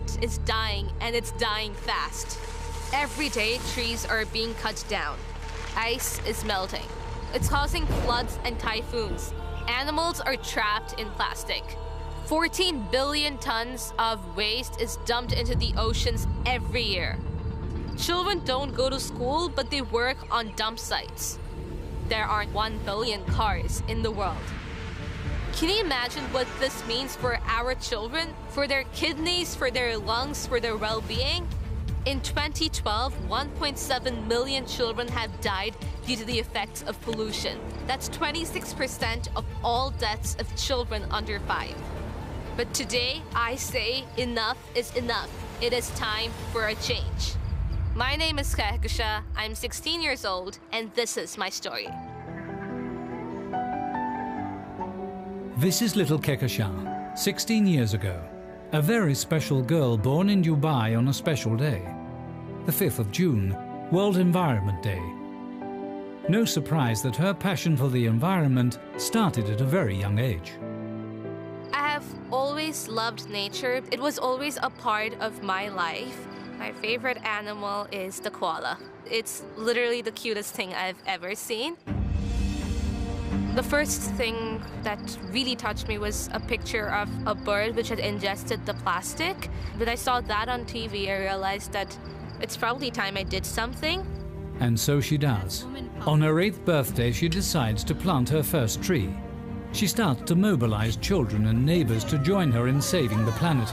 planet is dying, and it's dying fast. Every day, trees are being cut down. Ice is melting. It's causing floods and typhoons. Animals are trapped in plastic. 14 billion tons of waste is dumped into the oceans every year. Children don't go to school, but they work on dump sites. There are 1 billion cars in the world. Can you imagine what this means for our children, for their kidneys, for their lungs, for their well-being? In 2012, 1.7 million children have died due to the effects of pollution. That's 26% of all deaths of children under 5. But today, I say enough is enough. It is time for a change. My name is Kehkashan, I'm 16 years old, and this is my story. This is little Kehkashan, 16 years ago. A very special girl born in Dubai on a special day. The 5th of June, World Environment Day. No surprise that her passion for the environment started at a very young age. I have always loved nature. It was always a part of my life. My favorite animal is the koala. It's literally the cutest thing I've ever seen. The first thing that really touched me was a picture of a bird which had ingested the plastic. When I saw that on TV, I realized that it's probably time I did something. And so she does. On her 8th birthday, she decides to plant her first tree. She starts to mobilize children and neighbors to join her in saving the planet.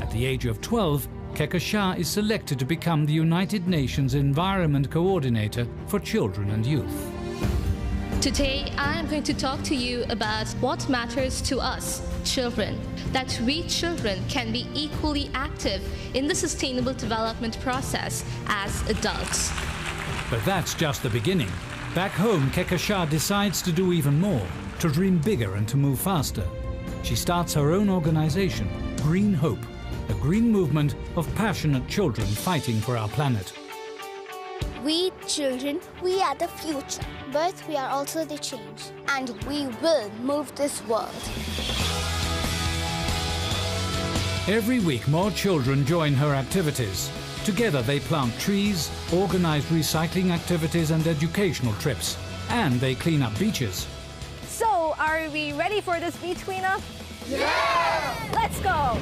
At the age of 12, Kehkashan is selected to become the United Nations Environment Coordinator for Children and Youth. Today, I am going to talk to you about what matters to us, children, that we children can be equally active in the sustainable development process as adults. But that's just the beginning. Back home, Kehkashan decides to do even more, to dream bigger and to move faster. She starts her own organization, Green Hope, a green movement of passionate children fighting for our planet. We children, we are the future, but we are also the change, and we will move this world. Every week, more children join her activities. Together, they plant trees, organize recycling activities and educational trips, and they clean up beaches. So, are we ready for this beach cleanup? Yeah! Let's go!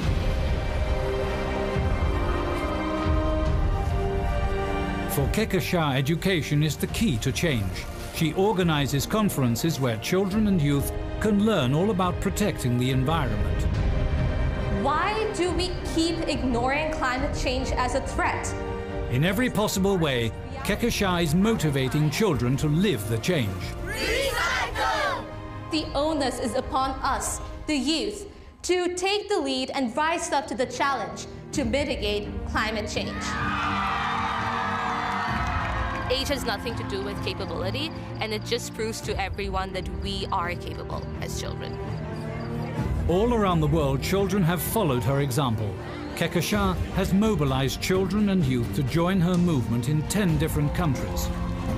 For Kehkashan, education is the key to change. She organizes conferences where children and youth can learn all about protecting the environment. Why do we keep ignoring climate change as a threat? In every possible way, Kehkashan is motivating children to live the change. Recycle! The onus is upon us, the youth, to take the lead and rise up to the challenge to mitigate climate change. Age has nothing to do with capability, and it just proves to everyone that we are capable as children. All around the world, children have followed her example. Kehkashan has mobilized children and youth to join her movement in 10 different countries.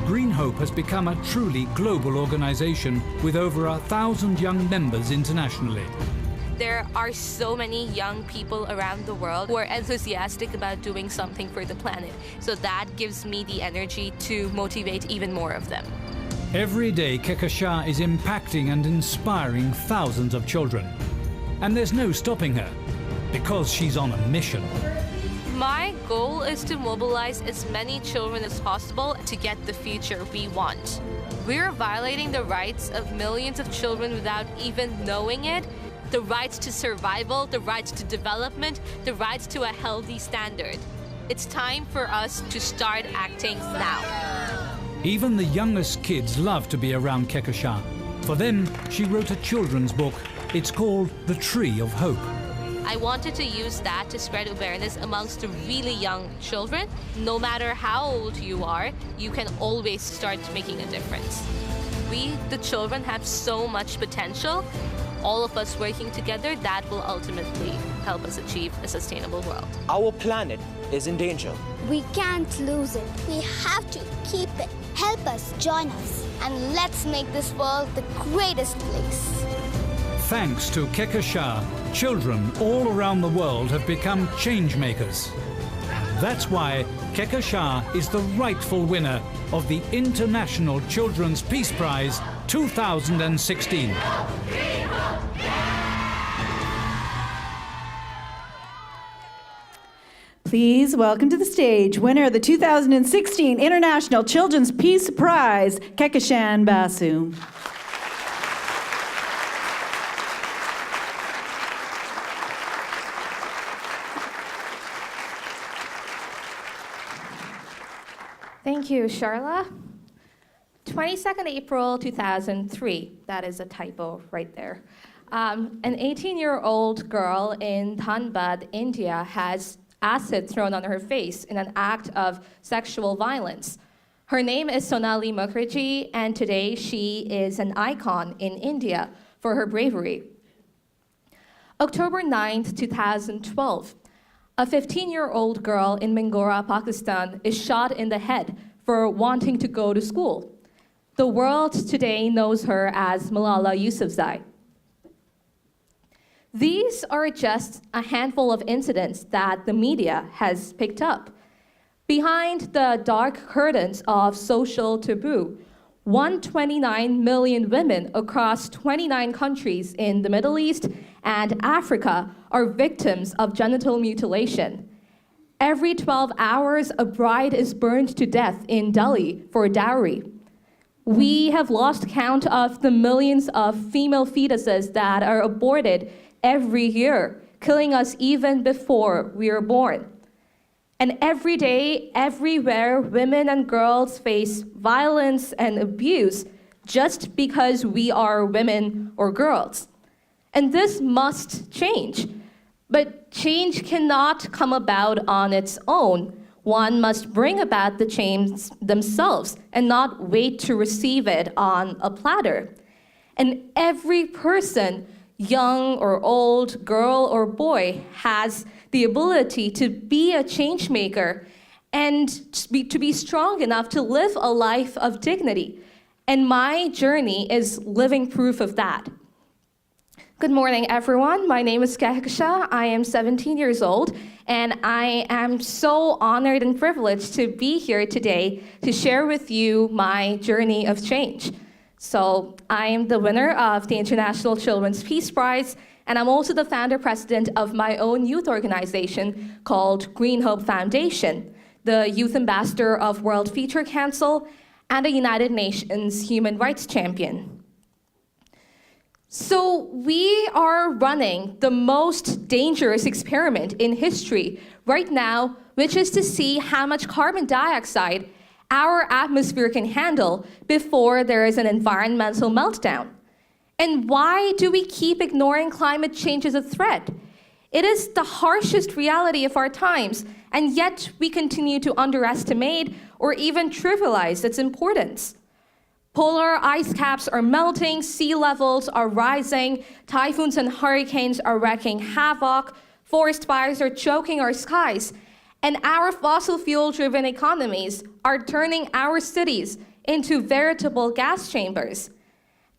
Green Hope has become a truly global organization with over 1,000 young members internationally. There are so many young people around the world who are enthusiastic about doing something for the planet. So that gives me the energy to motivate even more of them. Every day, Kehkashan is impacting and inspiring thousands of children. And there's no stopping her, because she's on a mission. My goal is to mobilize as many children as possible to get the future we want. We're violating the rights of millions of children without even knowing it. The rights to survival, the rights to development, the rights to a healthy standard. It's time for us to start acting now. Even the youngest kids love to be around Kehkashan. For them, she wrote a children's book. It's called The Tree of Hope. I wanted to use that to spread awareness amongst the really young children. No matter how old you are, you can always start making a difference. We, the children, have so much potential. All of us working together, that will ultimately help us achieve a sustainable world. Our planet is in danger. We can't lose it. We have to keep it. Help us, join us, and let's make this world the greatest place. Thanks to Kehkashan, children all around the world have become change makers. That's why Kehkashan is the rightful winner of the International Children's Peace Prize 2016. Please welcome to the stage winner of the 2016 International Children's Peace Prize, Kehkashan Basu. Thank you, Charla. 22nd April 2003, that is a typo right there. An 18-year-old girl in Dhanbad, India has acid thrown on her face in an act of sexual violence. Her name is Sonali Mukherjee, and today she is an icon in India for her bravery. October 9th, 2012, a 15-year-old girl in Mingora, Pakistan is shot in the head for wanting to go to school. The world today knows her as Malala Yousafzai. These are just a handful of incidents that the media has picked up. Behind the dark curtains of social taboo, 129 million women across 29 countries in the Middle East and Africa are victims of genital mutilation. Every 12 hours, a bride is burned to death in Delhi for dowry. We have lost count of the millions of female fetuses that are aborted every year, killing us even before we are born. And every day, everywhere, women and girls face violence and abuse just because we are women or girls. And this must change. But change cannot come about on its own. One must bring about the change themselves and not wait to receive it on a platter. And every person, young or old, girl or boy, has the ability to be a change maker and to be strong enough to live a life of dignity. And my journey is living proof of that. Good morning, everyone. My name is Kehkashan. I am 17 years old, and I am so honored and privileged to be here today to share with you my journey of change. So I am the winner of the International Children's Peace Prize, and I'm also the founder president of my own youth organization called Green Hope Foundation, the youth ambassador of World Future Council, and a United Nations human rights champion. So we are running the most dangerous experiment in history right now, which is to see how much carbon dioxide our atmosphere can handle before there is an environmental meltdown. And why do we keep ignoring climate change as a threat? It is the harshest reality of our times, and yet we continue to underestimate or even trivialize its importance. Polar ice caps are melting, sea levels are rising, typhoons and hurricanes are wreaking havoc, forest fires are choking our skies, and our fossil fuel-driven economies are turning our cities into veritable gas chambers.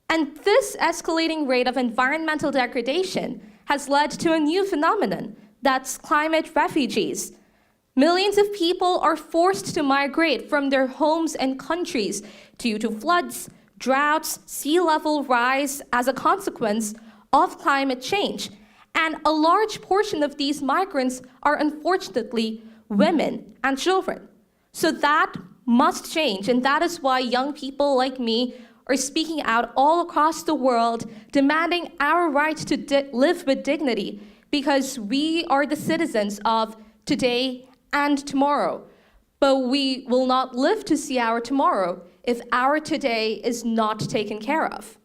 And this escalating rate of environmental degradation has led to a new phenomenon, that's climate refugees. Millions of people are forced to migrate from their homes and countries due to floods, droughts, sea level rise as a consequence of climate change. And a large portion of these migrants are unfortunately women and children. So that must change, and that is why young people like me are speaking out all across the world, demanding our right to live with dignity, because we are the citizens of today and tomorrow. But we will not live to see our tomorrow if our today is not taken care of.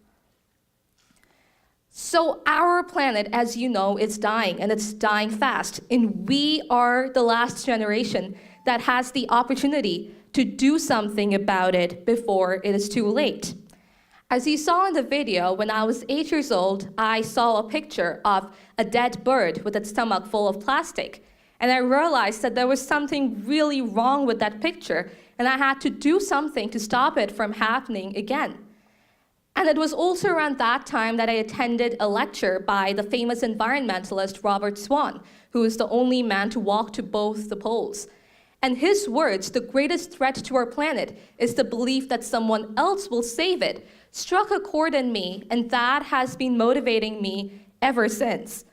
So our planet, as you know, is dying, and it's dying fast. And we are the last generation that has the opportunity to do something about it before it is too late. As you saw in the video, when I was 8 years old, I saw a picture of a dead bird with its stomach full of plastic. And I realized that there was something really wrong with that picture, and I had to do something to stop it from happening again. And it was also around that time that I attended a lecture by the famous environmentalist Robert Swan, who is the only man to walk to both the poles. And his words, "The greatest threat to our planet is the belief that someone else will save it," struck a chord in me, and that has been motivating me ever since.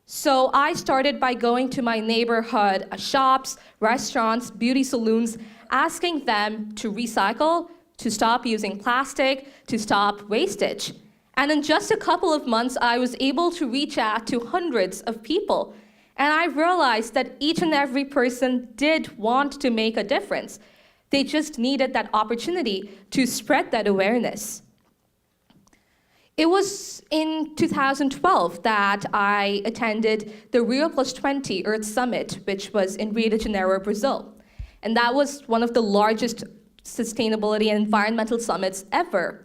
So I started by going to my neighborhood shops, restaurants, beauty salons, asking them to recycle, to stop using plastic, to stop wastage. And in just a couple of months, I was able to reach out to hundreds of people. And I realized that each and every person did want to make a difference. They just needed that opportunity to spread that awareness. It was in 2012 that I attended the Rio Plus 20 Earth Summit, which was in Rio de Janeiro, Brazil. And that was one of the largest sustainability and environmental summits ever.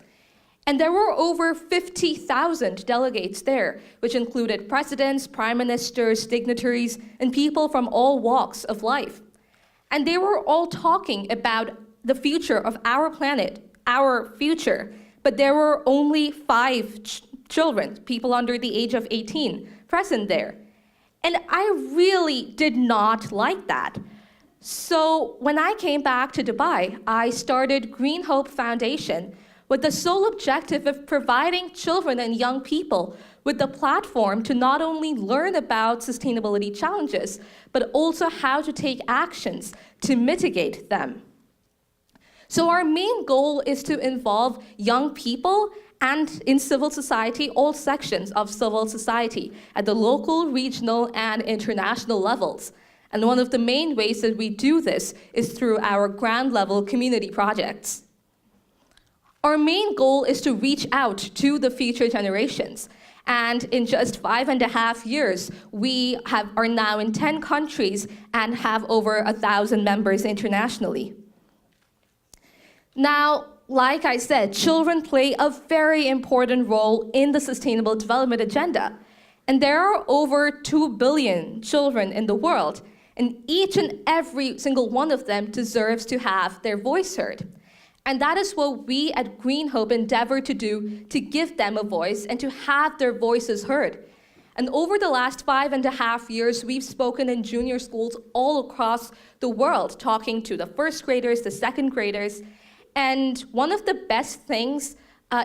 And there were over 50,000 delegates there, which included presidents, prime ministers, dignitaries, and people from all walks of life. And they were all talking about the future of our planet, our future. But there were only 5 children, people under the age of 18, present there. And I really did not like that. So when I came back to Dubai, I started Green Hope Foundation with the sole objective of providing children and young people with the platform to not only learn about sustainability challenges, but also how to take actions to mitigate them. So our main goal is to involve young people and in civil society, all sections of civil society at the local, regional, and international levels. And one of the main ways that we do this is through our ground-level community projects. Our main goal is to reach out to the future generations. And in just 5.5 years, we are now in 10 countries and have over 1,000 members internationally. Now, like I said, children play a very important role in the Sustainable Development Agenda. And there are over 2 billion children in the world, and each and every single one of them deserves to have their voice heard. And that is what we at Green Hope endeavor to do, to give them a voice and to have their voices heard. And over the last 5.5 years, we've spoken in junior schools all across the world, talking to the first graders, the second graders. And one of the best things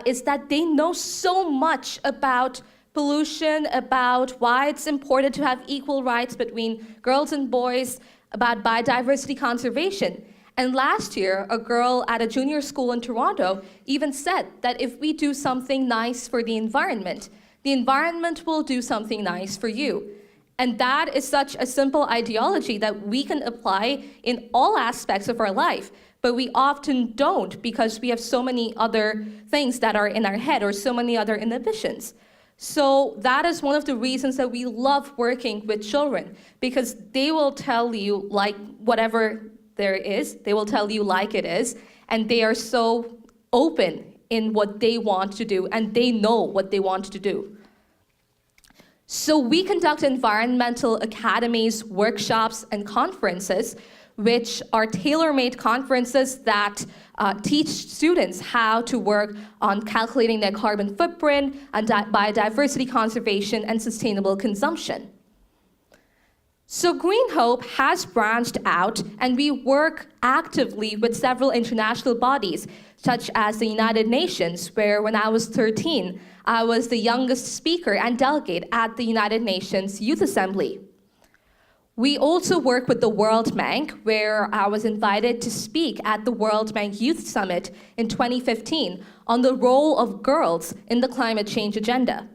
is that they know so much about pollution, about why it's important to have equal rights between girls and boys, about biodiversity conservation. And last year, a girl at a junior school in Toronto even said that if we do something nice for the environment will do something nice for you. And that is such a simple ideology that we can apply in all aspects of our life, but we often don't because we have so many other things that are in our head or so many other inhibitions. So that is one of the reasons that we love working with children, because they will tell you like whatever there is, they will tell you like it is, and they are so open in what they want to do, and they know what they want to do. So we conduct environmental academies, workshops, and conferences, which are tailor-made conferences that teach students how to work on calculating their carbon footprint, and biodiversity conservation, and sustainable consumption. So Green Hope has branched out, and we work actively with several international bodies, such as the United Nations, where when I was 13, I was the youngest speaker and delegate at the United Nations Youth Assembly. We also work with the World Bank, where I was invited to speak at the World Bank Youth Summit in 2015 on the role of girls in the climate change agenda.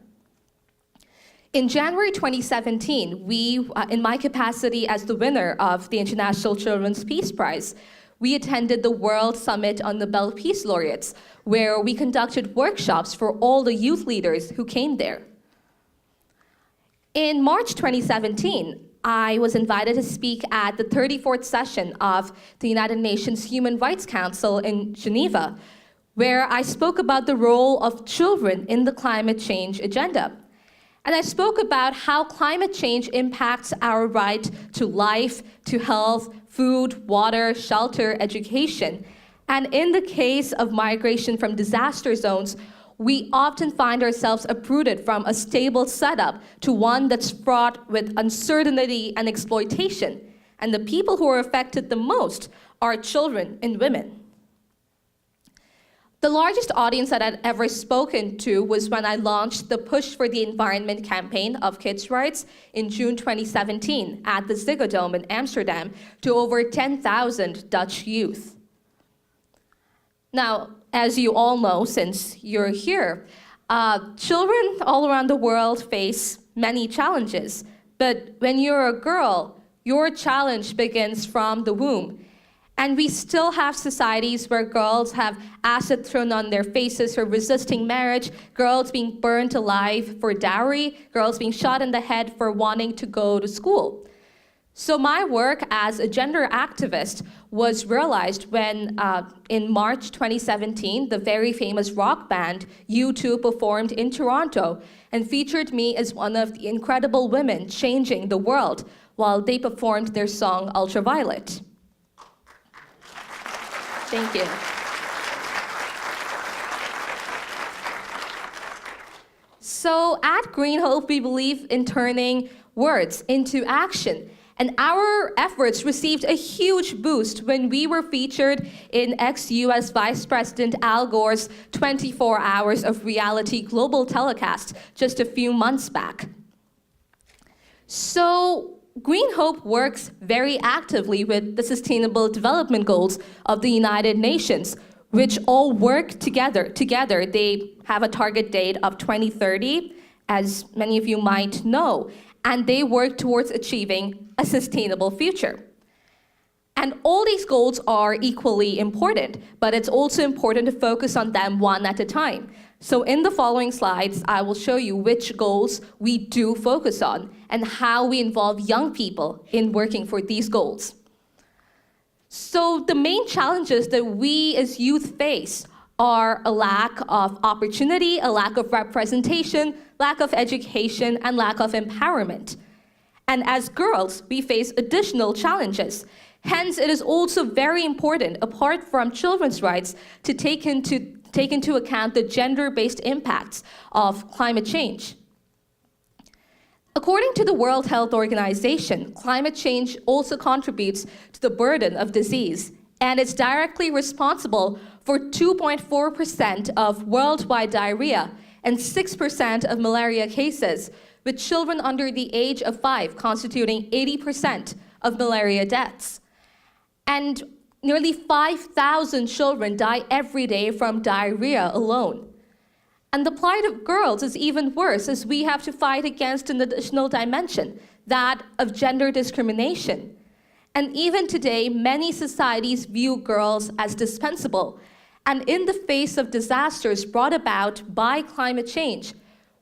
In January 2017, we, in my capacity as the winner of the International Children's Peace Prize, we attended the World Summit on Nobel Peace Laureates, where we conducted workshops for all the youth leaders who came there. In March 2017, I was invited to speak at the 34th session of the United Nations Human Rights Council in Geneva, where I spoke about the role of children in the climate change agenda. And I spoke about how climate change impacts our right to life, to health, food, water, shelter, education. And in the case of migration from disaster zones, we often find ourselves uprooted from a stable setup to one that's fraught with uncertainty and exploitation. And the people who are affected the most are children and women. The largest audience that I'd ever spoken to was when I launched the Push for the Environment campaign of kids' rights in June 2017 at the Ziggo Dome in Amsterdam to over 10,000 Dutch youth. Now, as you all know, since you're here, children all around the world face many challenges. But when you're a girl, your challenge begins from the womb. And we still have societies where girls have acid thrown on their faces for resisting marriage, girls being burned alive for dowry, girls being shot in the head for wanting to go to school. So my work as a gender activist was realized when, in March 2017, the very famous rock band U2 performed in Toronto and featured me as one of the incredible women changing the world while they performed their song Ultraviolet. Thank you. So at Green Hope, we believe in turning words into action. And our efforts received a huge boost when we were featured in ex-US Vice President Al Gore's 24 Hours of Reality global telecast just a few months back. So Green Hope works very actively with the Sustainable Development Goals of the United Nations, which all work together. They have a target date of 2030, as many of you might know, and they work towards achieving a sustainable future. And all these goals are equally important, but it's also important to focus on them one at a time. So in the following slides, I will show you which goals we do focus on and how we involve young people in working for these goals. So the main challenges that we as youth face are a lack of opportunity, a lack of representation, lack of education, and lack of empowerment. And as girls, we face additional challenges. Hence, it is also very important, apart from children's rights, to take into account the gender-based impacts of climate change. According to the World Health Organization, climate change also contributes to the burden of disease, and it's directly responsible for 2.4% of worldwide diarrhea and 6% of malaria cases, with children under the age of 5 constituting 80% of malaria deaths. And nearly 5,000 children die every day from diarrhea alone. And the plight of girls is even worse, as we have to fight against an additional dimension, that of gender discrimination. And even today, many societies view girls as dispensable. And in the face of disasters brought about by climate change,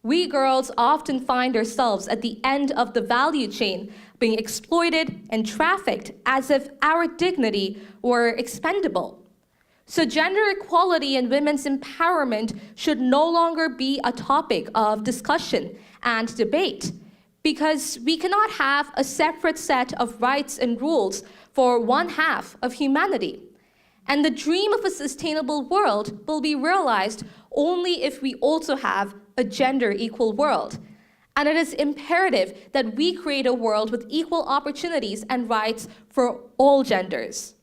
we girls often find ourselves at the end of the value chain, being exploited and trafficked as if our dignity were expendable. So gender equality and women's empowerment should no longer be a topic of discussion and debate, because we cannot have a separate set of rights and rules for one half of humanity. And the dream of a sustainable world will be realized only if we also have a gender-equal world. And it is imperative that we create a world with equal opportunities and rights for all genders.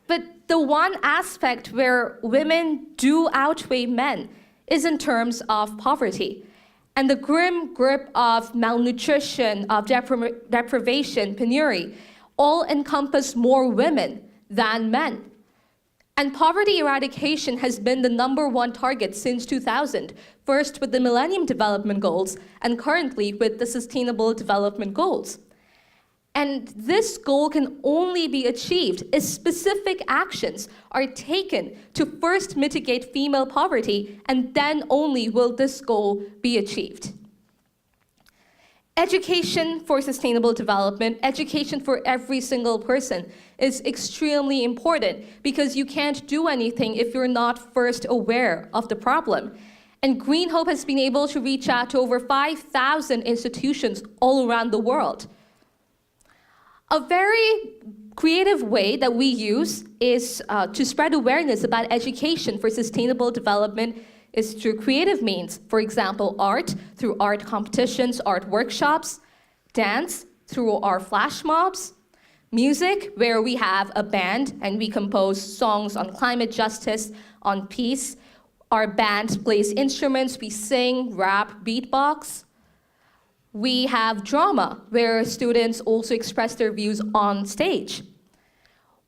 But the one aspect where women do outweigh men is in terms of poverty. And the grim grip of malnutrition, of deprivation, penury, all encompass more women than men. And poverty eradication has been the #1 target since 2000, first with the Millennium Development Goals, and currently with the Sustainable Development Goals. And this goal can only be achieved if specific actions are taken to first mitigate female poverty, and then only will this goal be achieved. Education for sustainable development, education for every single person, is extremely important, because you can't do anything if you're not first aware of the problem. And Green Hope has been able to reach out to over 5,000 institutions all around the world. A very creative way that we use is to spread awareness about education for sustainable development is through creative means. For example, art, through art competitions, art workshops, dance, through our flash mobs, music, where we have a band and we compose songs on climate justice, on peace. Our band plays instruments, we sing, rap, beatbox. We have drama, where students also express their views on stage.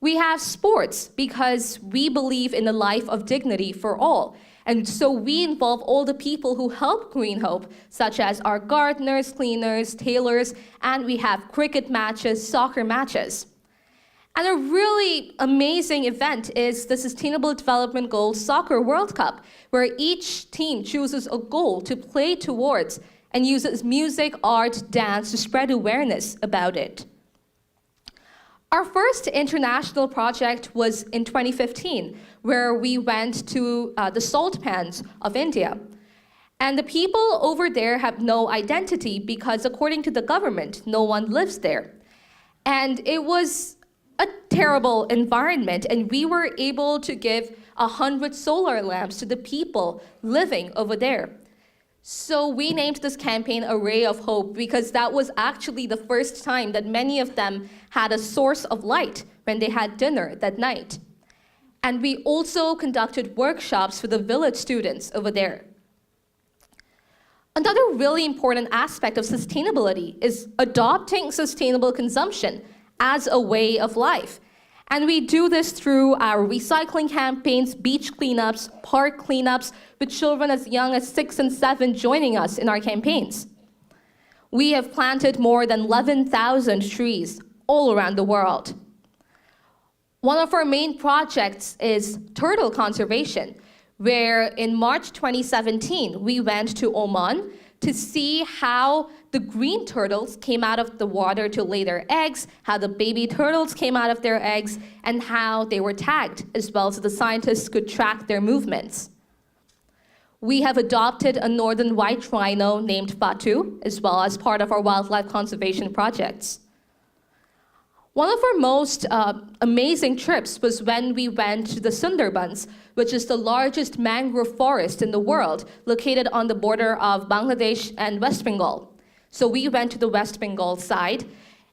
We have sports, because we believe in a life of dignity for all. And so we involve all the people who help Green Hope, such as our gardeners, cleaners, tailors, and we have cricket matches, soccer matches. And a really amazing event is the Sustainable Development Goals Soccer World Cup, where each team chooses a goal to play towards and uses music, art, dance to spread awareness about it. Our first international project was in 2015, where we went to the salt pans of India. And the people over there have no identity because according to the government, no one lives there. And it was a terrible environment, and we were able to give 100 solar lamps to the people living over there. So we named this campaign A Ray of Hope because that was actually the first time that many of them had a source of light when they had dinner that night. And we also conducted workshops for the village students over there. Another really important aspect of sustainability is adopting sustainable consumption as a way of life. And we do this through our recycling campaigns, beach cleanups, park cleanups, with children as young as 6 and 7 joining us in our campaigns. We have planted more than 11,000 trees all around the world. One of our main projects is turtle conservation, where in March 2017, we went to Oman to see how the green turtles came out of the water to lay their eggs, how the baby turtles came out of their eggs, and how they were tagged as well so the scientists could track their movements. We have adopted a northern white rhino named Basu, as well as part of our wildlife conservation projects. One of our most amazing trips was when we went to the Sundarbans, which is the largest mangrove forest in the world, located on the border of Bangladesh and West Bengal. So we went to the West Bengal side,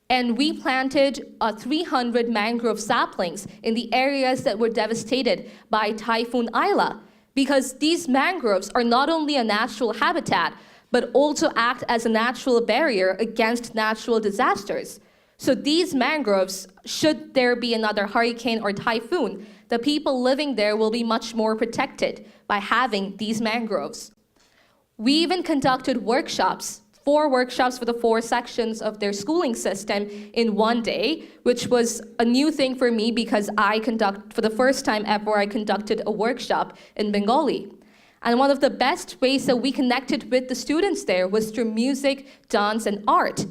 and we planted 300 mangrove saplings in the areas that were devastated by Typhoon Aila, because these mangroves are not only a natural habitat, but also act as a natural barrier against natural disasters. So these mangroves, should there be another hurricane or typhoon, the people living there will be much more protected by having these mangroves. We even conducted workshops, 4 workshops for the 4 sections of their schooling system in one day, which was a new thing for me because for the first time ever, I conducted a workshop in Bengali. And one of the best ways that we connected with the students there was through music, dance, and art.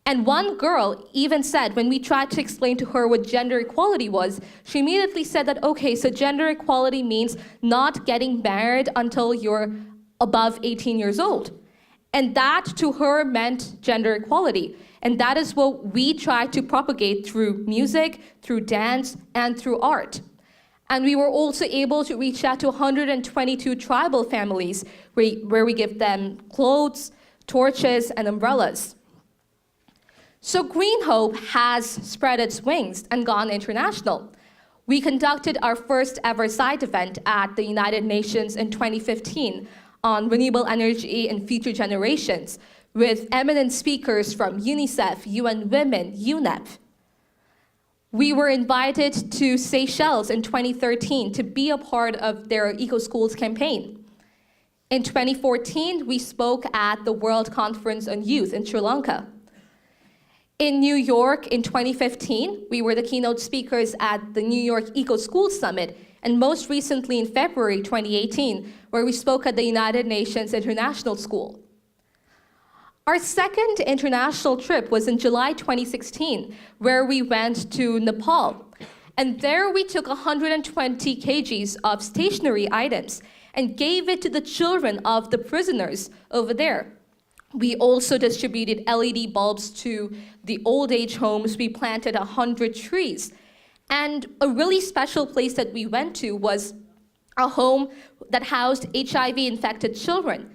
And one girl even said, when we tried to explain to her what gender equality was, she immediately said that, okay, so gender equality means not getting married until you're above 18 years old. And that to her meant gender equality. And that is what we try to propagate through music, through dance, and through art. And we were also able to reach out to 122 tribal families where we give them clothes, torches, and umbrellas. So Green Hope has spread its wings and gone international. We conducted our first ever side event at the United Nations in 2015 on renewable energy and future generations with eminent speakers from UNICEF, UN Women, UNEP. We were invited to Seychelles in 2013 to be a part of their Eco Schools campaign. In 2014, we spoke at the World Conference on Youth in Sri Lanka. In New York in 2015, we were the keynote speakers at the New York Eco Schools Summit, and most recently in February 2018, where we spoke at the United Nations International School. Our second international trip was in July 2016, where we went to Nepal. And there we took 120 kgs of stationery items and gave it to the children of the prisoners over there. We also distributed LED bulbs to the old age homes. We planted 100 trees. And a really special place that we went to was a home that housed HIV-infected children.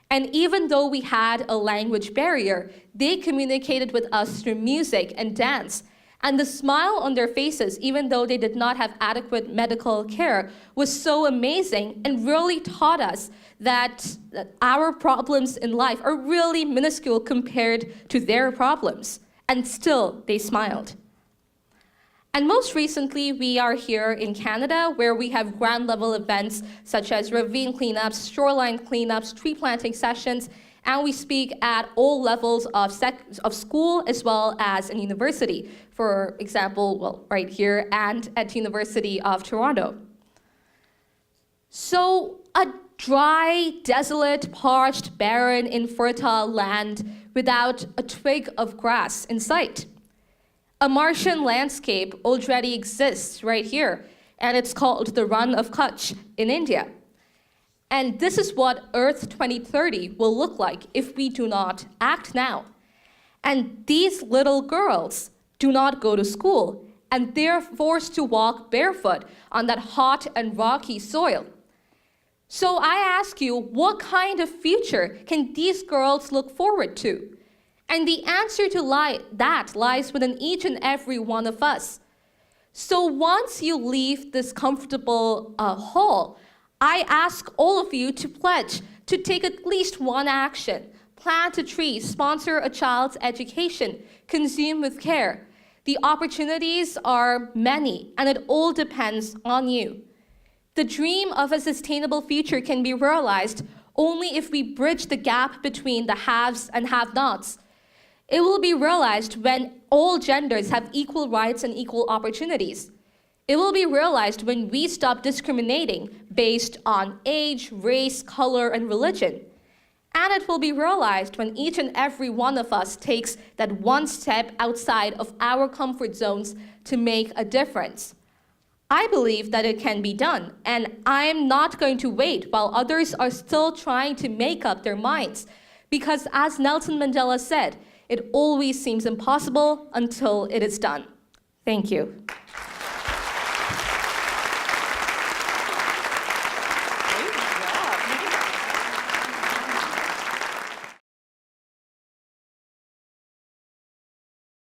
And even though we had a language barrier, they communicated with us through music and dance. And the smile on their faces, even though they did not have adequate medical care, was so amazing and really taught us that our problems in life are really minuscule compared to their problems. And still, they smiled. And most recently, we are here in Canada, where we have ground-level events such as ravine cleanups, shoreline cleanups, tree planting sessions, and we speak at all levels of school as well as in university. For example, well, right here and at University of Toronto. So a dry, desolate, parched, barren, infertile land without a twig of grass in sight. A Martian landscape already exists right here, and it's called the Run of Kutch in India. And this is what Earth 2030 will look like if we do not act now. And these little girls do not go to school, and they're forced to walk barefoot on that hot and rocky soil. So I ask you, what kind of future can these girls look forward to? And the answer to that lies within each and every one of us. So once you leave this comfortable hall, I ask all of you to pledge to take at least one action. Plant a tree, sponsor a child's education, consume with care. The opportunities are many, and it all depends on you. The dream of a sustainable future can be realized only if we bridge the gap between the haves and have-nots. It will be realized when all genders have equal rights and equal opportunities. It will be realized when we stop discriminating based on age, race, color, and religion. And it will be realized when each and every one of us takes that one step outside of our comfort zones to make a difference. I believe that it can be done, and I am not going to wait while others are still trying to make up their minds. Because as Nelson Mandela said, it always seems impossible until it is done. Thank you.